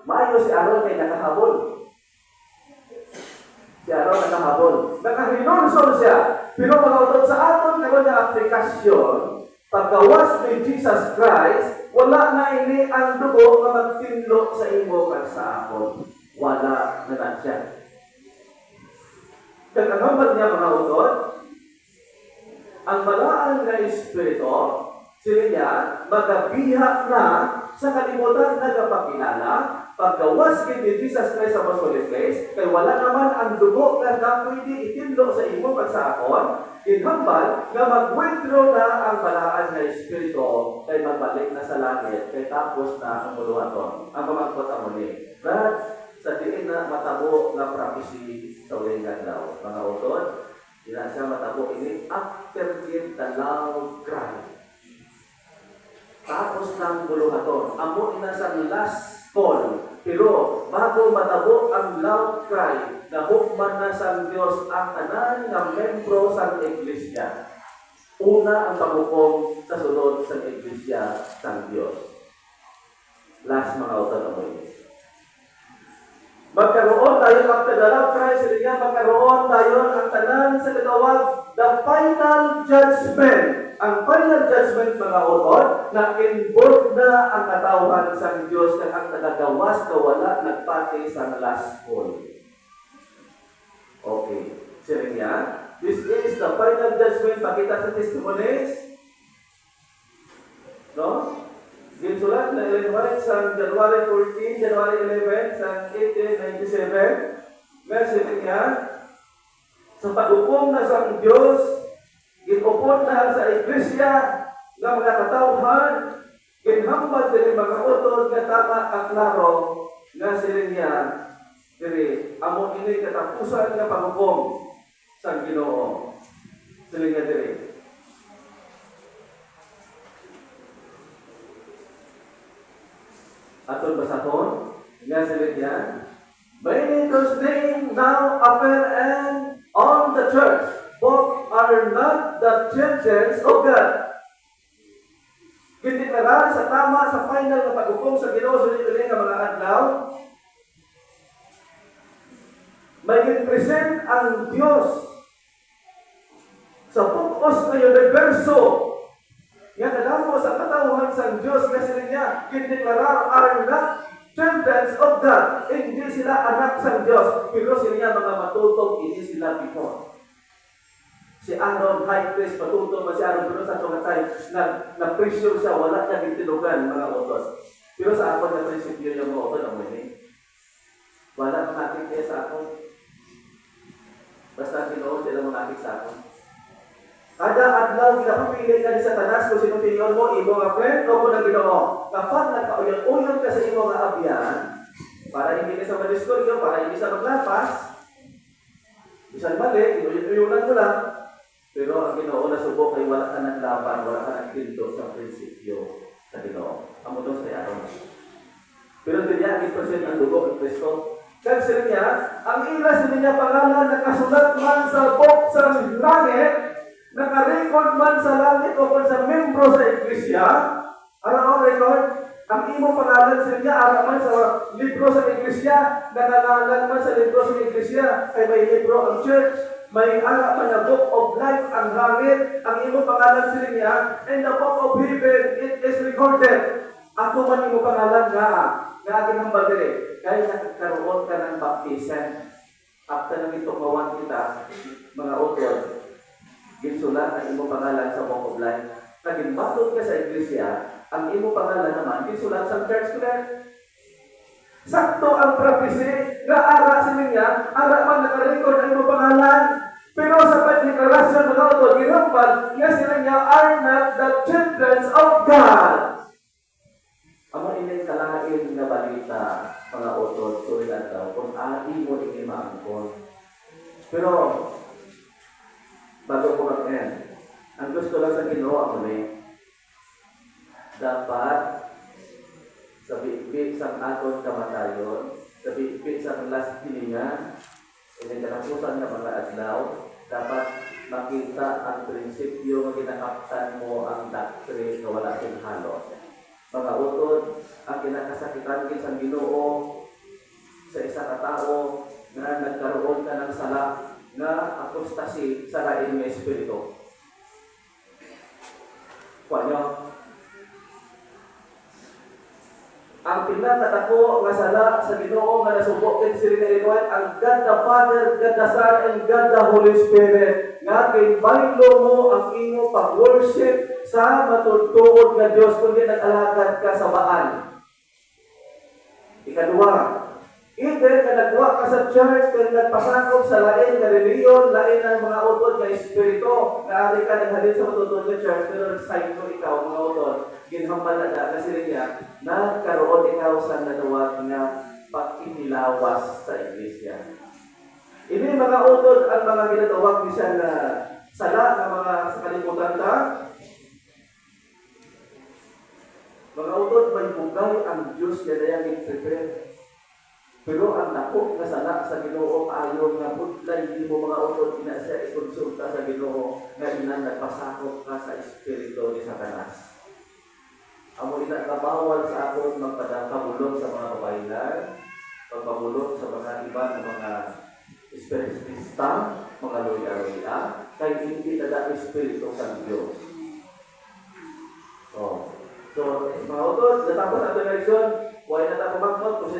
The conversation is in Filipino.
Maayo si Aaron kay nakahabol. Si Aaron nakahabol. Nakahinunson siya. Pero mga utod sa aton karon nga aplikasyon, paggawas ni Jesus Christ, wala na ini ang dugo nga magtinlo sa imo kag sa akon. Wala na siya. Kag ang niya mga utod, ang balaan nga Espiritu, sila niya magabihak na sa kalimutan nagapakilala, paggawas kay Jesus Christ sa most holy place, kay wala naman ang dugo nga pwede itinlo sa imo kag sa akon, inhambal nga mag-withdraw na ang balaan nga Espiritu, kay magbalik na sa langit, kay tapos na ang muluhaton, ang pamangkot ang muli. Brad, sa diin na matabo nga prophecy sa uling adlaw. Mga utod, di na siya matabo ini after the loud cry. Tapos ng buluhaton. Amo ina sa last call. Pero bago matabo ang loud cry, nahukman na sa Diyos ang tanan ng membro sa Iglesia. Una ang paghukom sa sulod sa Iglesia sa Diyos. Last mga utod amo ini. Magkaroon tayo after the loud cry, sila niya magkaroon tayo ang tanan sa katawag, the final judgment. Ang final judgment mga utod, na involved na ang katawhan sa Diyos na ang nagagawas na wala nagpati sa last call. Okay. Sila niya, this is the final judgment. Pakita sa testimonies. No? Ginsulat na Illinois sa January 14, January 11, sa 1897. Nga sila niya, sa pag-upong na sa Diyos, ginupon na sa Iglesia, ng mga katawhan, ginhambal din mga utod na tama at klaro, nga sila niya, diri, amo ini katapusan nga pag-upong sa Ginoo. Sila niya diri. Aton basaton, nga sila niya, many whose name now appear and on the church, both are not the children of God. Gindeklara sa tama sa final na pag-hukom sa Ginoo sulit-ulit nga mga adlaw, may present ang Diyos sa bukos na universo. Nga kadamo sa katawhan sa Diyos na sila niya, gindeklara are not children of God. Hindi sila anak sa Diyos, pero sila niya mga matutong, hindi sila before. Si Aaron, high priest, matutong ba si Aaron, pero sa tungatay, na-pressure siya, wala niya gitinugan mga utos. Pero sa ako na prinsipyo yung mga utos, ang muli. Wala makakit kaya sa ako. Basta Ginoo sila makakit sa ako. Kada adlaw ginapapili ka ni Satanas kung sino tingin mo, imo nga friend o kung Ginoo. Kapag nagkauyon-uyon ka sa imo nga abyan, para hindi ka sa madiskoryo, para hindi sa maglapas, bisan mali, inuyon-uyunan mo lang. Pero ang Ginoo na subok ay wala ka ng laban, wala ka ng tinto sa prinsipyo sa Ginoo. Amo to sa Aaron. Pero diyan ipresent ang dugo ng Kristo. Kag sila niya, ang ilas niya pangalan nakasulat man sa book sa langit, naka-record man sa langit o sa membro sa Iglesia, ano record? Ang imo pangalan sa niya, ara man sa libro sa Iglesia, nakalalan man sa libro sa Iglesia, ay may libro ang church, may ara man na book of life ang langit, ang imo pangalan sa niya, and the book of heaven, it is recorded. Ako man imo pangalan nga ginambal dire, kaya nakakaroon ka ng baptism. After nang itumawan kita, mga utod, ginsulat ang imo pangalan sa book of life. Nagimbatod ka sa Iglesia, ang imo pangalan naman, ginsulat sa church clerk. Sakto ang prophecy, nga ara sila niya, ara man nakarecord ang imo pangalan. Pero sa pagdeklarasyon mga utod, ginambal, nga sila niya are not the children of God. Amo inay kalain na balita, mga utod, sulilan daw, kung ari mo hindi maangkon. Pero, bago ko mag-end, ang gusto lang sa Ginoo ako dapat sa bibig sa aton kamatayon, sa bibig sa last hilingan, hindi katapusan ng mga adlaw, dapat makita ang prinsipyo na ginakaptan mo ang doctrine na wala siyang halos. mga utod, ang kinakasakitan sa Ginoo sa isa ka tao na nagkaroon ka ng sala na apostasy sa lain ng Espiritu. Kuha ang pinakatako nga sala sa Ginoo nga nasubok din si Illinois, ang God the Father, God the Son, and God the Holy Spirit. Nga kinbaylo mo ang imo pag-worship sa matutuod nga Dios kundi nag-alagad ka sa Baal. Ikaduha, either ka nagwa ka sa church, kung nagpasakop sa lain na reliyon, lain ng mga utod na espiritu, na ari ka naghalin sa matutuod na church, pero nag-sign mo ikaw, mga utod, ginhambal na kasi rin niya, nagkaroon ikaw sa naluwag na pag-inilawas sa iglesia. Ini mga utod ang mga ginatawag ni siya na sala ng mga sa kalimutan ka. Mga utod, may bugay ang Diyos na nayang prepare. Pero ang dako nga sala sa Ginoo ayon nga pudlay hindi mo mga utod ina siya ikonsulta sa Ginoo nga ina nagpasakop ka sa espiritu ni Satanas. Amo ina kabawal sa aton magpadakabulong sa mga kabaylan, pagpabulong sa mga iba ng mga espiritista, mga loya-loya, kay hindi tada espiritu sa Diyos. Oh. So, mga utod, natapos ang eleksyon, huwag na tayo magmag, kung